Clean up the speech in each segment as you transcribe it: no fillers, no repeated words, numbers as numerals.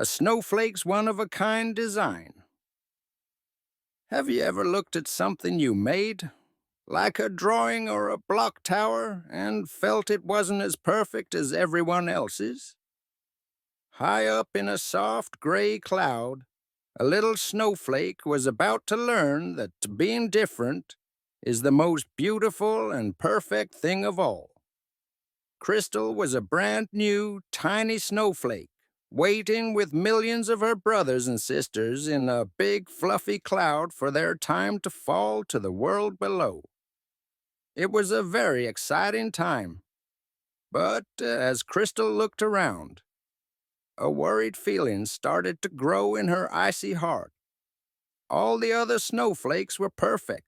a snowflake's one-of-a-kind design. Have you ever looked at something you made, like a drawing or a block tower, and felt it wasn't as perfect as everyone else's? High up in a soft gray cloud, a little snowflake was about to learn that being different is the most beautiful and perfect thing of all. Crystal was a brand new, tiny snowflake, waiting with millions of her brothers and sisters in a big, fluffy cloud for their time to fall to the world below. It was a very exciting time, but as Crystal looked around, a worried feeling started to grow in her icy heart. All the other snowflakes were perfect.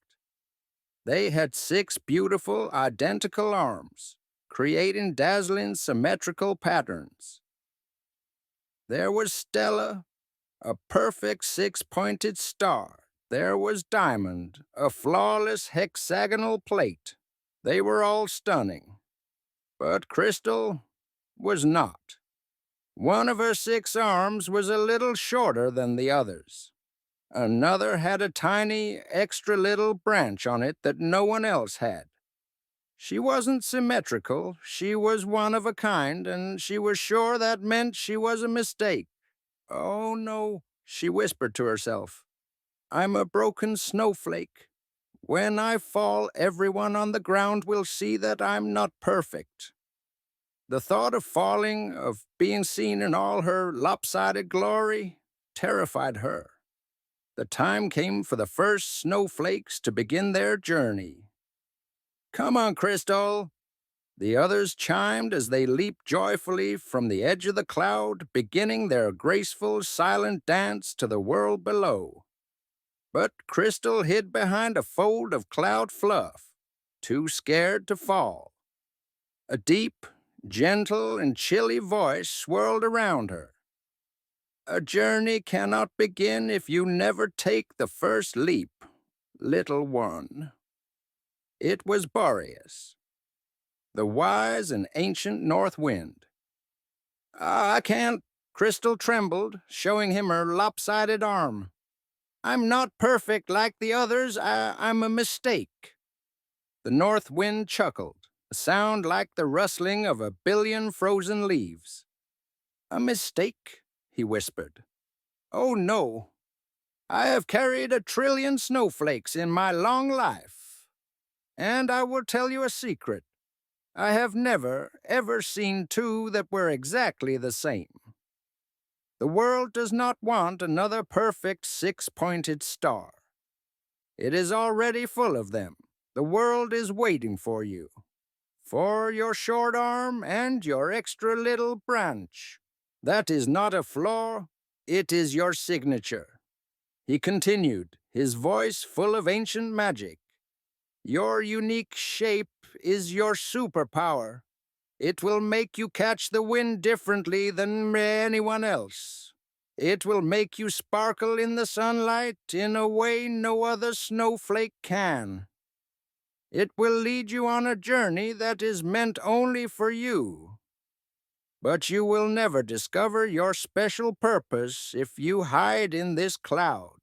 They had 6 beautiful, identical arms, creating dazzling, symmetrical patterns. There was Stella, a perfect 6-pointed star. There was Diamond, a flawless hexagonal plate. They were all stunning. But Crystal was not. One of her 6 arms was a little shorter than the others. Another had a tiny, extra little branch on it that no one else had. She wasn't symmetrical, she was one of a kind, and she was sure that meant she was a mistake. Oh, no, she whispered to herself. I'm a broken snowflake. When I fall, everyone on the ground will see that I'm not perfect. The thought of falling, of being seen in all her lopsided glory, terrified her. The time came for the first snowflakes to begin their journey. Come on, Crystal! The others chimed as they leaped joyfully from the edge of the cloud, beginning their graceful, silent dance to the world below. But Crystal hid behind a fold of cloud fluff, too scared to fall. A deep, gentle, and chilly voice swirled around her. A journey cannot begin if you never take the first leap, little one. It was Boreas, the wise and ancient north wind. I can't, Crystal trembled, showing him her lopsided arm. I'm not perfect like the others, I'm a mistake. The north wind chuckled, a sound like the rustling of a billion frozen leaves. A mistake? He whispered. Oh, no. I have carried 1,000,000,000,000 snowflakes in my long life. And I will tell you a secret. I have never, ever seen 2 that were exactly the same. The world does not want another perfect 6-pointed star. It is already full of them. The world is waiting for you. For your short arm and your extra little branch. That is not a flaw, it is your signature. He continued, his voice full of ancient magic. Your unique shape is your superpower. It will make you catch the wind differently than anyone else. It will make you sparkle in the sunlight in a way no other snowflake can. It will lead you on a journey that is meant only for you. But you will never discover your special purpose if you hide in this cloud.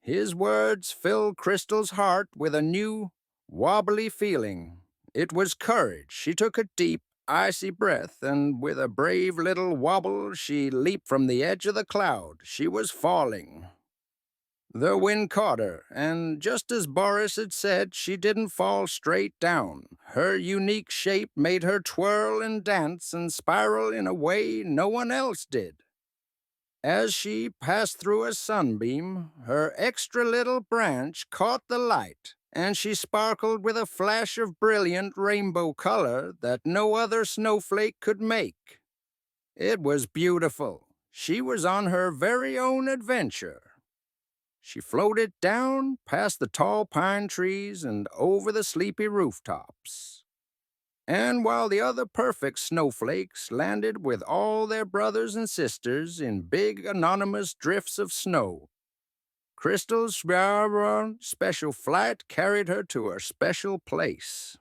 His words filled Crystal's heart with a new, wobbly feeling. It was courage. She took a deep, icy breath, and with a brave little wobble, she leaped from the edge of the cloud. She was falling. The wind caught her, and just as Boris had said, she didn't fall straight down. Her unique shape made her twirl and dance and spiral in a way no one else did. As she passed through a sunbeam, her extra little branch caught the light, and she sparkled with a flash of brilliant rainbow color that no other snowflake could make. It was beautiful. She was on her very own adventure. She floated down past the tall pine trees and over the sleepy rooftops. And while the other perfect snowflakes landed with all their brothers and sisters in big anonymous drifts of snow, Crystal's special flight carried her to her special place.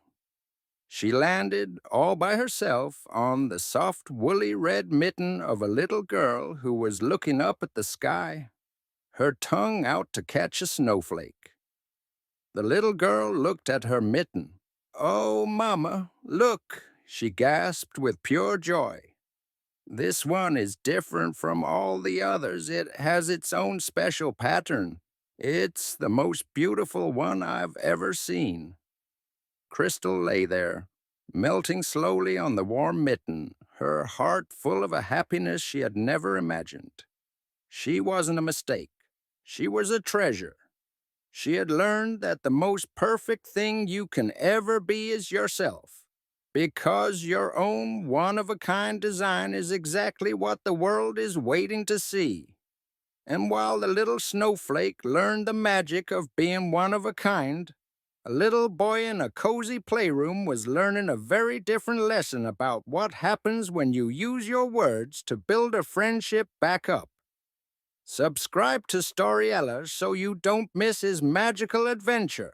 She landed all by herself on the soft, woolly red mitten of a little girl who was looking up at the sky, her tongue out to catch a snowflake. The little girl looked at her mitten. "Oh, Mama, look!" she gasped with pure joy. "This one is different from all the others. It has its own special pattern. It's the most beautiful one I've ever seen." Crystal lay there, melting slowly on the warm mitten, her heart full of a happiness she had never imagined. She wasn't a mistake. She was a treasure. She had learned that the most perfect thing you can ever be is yourself, because your own one-of-a-kind design is exactly what the world is waiting to see. And while the little snowflake learned the magic of being one of a kind, a little boy in a cozy playroom was learning a very different lesson about what happens when you use your words to build a friendship back up. Subscribe to Storiella so you don't miss his magical adventure.